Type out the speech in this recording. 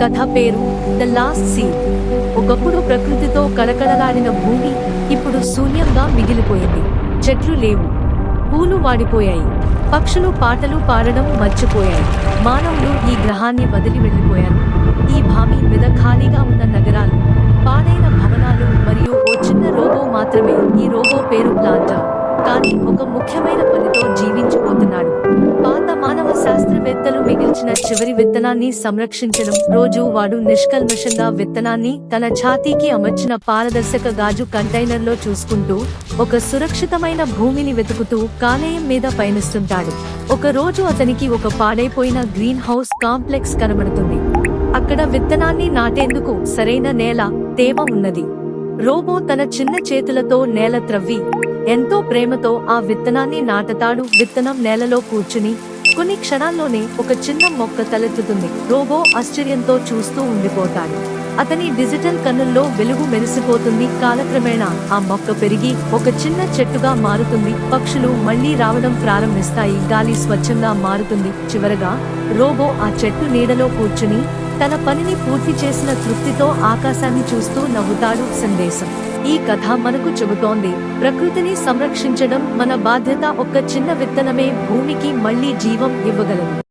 కథ పేరు the last seed. ఒకప్పుడు ప్రకృతితో కళకళలాడిన భూమి ఇప్పుడు శూన్యంగా మిగిలిపోయింది. చెట్లు లేవు, పూలు వాడిపోయాయి, పక్షులు పాటలు పాడడం మర్చిపోయాయి. మానవులు ఈ గ్రహాన్ని వదిలి వెళ్లిపోయారు. ఈ భూమి మీద ఖాళీగా ఉన్న నగరాలు, పాడైన భవనాలు మరియు ఓ చిన్న రోబో మాత్రమే. ఈ రోబో పేరు ప్లాంటర్. కానీ ఒక ముఖ్యమైన పనితో జీవించిపోతున్నాడు. పాత మానవ శాస్త్రవేత్తలు మిగిల్చిన చివరి విత్తనాన్ని సంరక్షించడం. రోజు వాడు నిష్కల్మషంగా విత్తనాన్ని తన ఛాతీకి అమర్చిన పారదర్శక గాజు కంటైనర్లో చూసుకుంటూ ఒక సురక్షితమైన భూమిని వెతుకుతూ కాలేయం మీద పయనిస్తుంటాడు. ఒక రోజు అతనికి ఒక పాడైపోయిన గ్రీన్ హౌస్ కాంప్లెక్స్ కనబడుతుంది. అక్కడ విత్తనాన్ని నాటేందుకు సరైన నేల, తేమ ఉన్నది. రోబో తన చిన్న చేతులతో నేల త్రవ్వి ఎంతో ప్రేమతో ఆ విత్తనాన్ని నాటతాడు. విత్తనం నేలలో కూర్చుని కొన్ని క్షణాల్లోనే ఒక చిన్న మొక్క తలెత్తుతుంది. రోబో ఆశ్చర్యంతో చూస్తూ ఉండిపోతాడు. అతని డిజిటల్ కన్నుల్లో వెలుగు మెరిసిపోతుంది. కాలక్రమేణా ఆ మొక్క పెరిగి ఒక చిన్న చెట్టుగా మారుతుంది. పక్షులు మళ్లీ రావడం ప్రారంభిస్తాయి. గాలి స్వచ్ఛంగా మారుతుంది. చివరగా రోబో ఆ చెట్టు నీడలో కూర్చుని తన పనిని పూర్తి చేసిన తృప్తితో ఆకాశాన్ని చూస్తూ నవ్వుతాడు. సందేశం: ఈ కథ మనకు చెబుతోంది, ప్రకృతిని సంరక్షించడం మన బాధ్యత. ఒక్క చిన్న విత్తనమే భూమికి మళ్లీ జీవం ఇవ్వగలదు.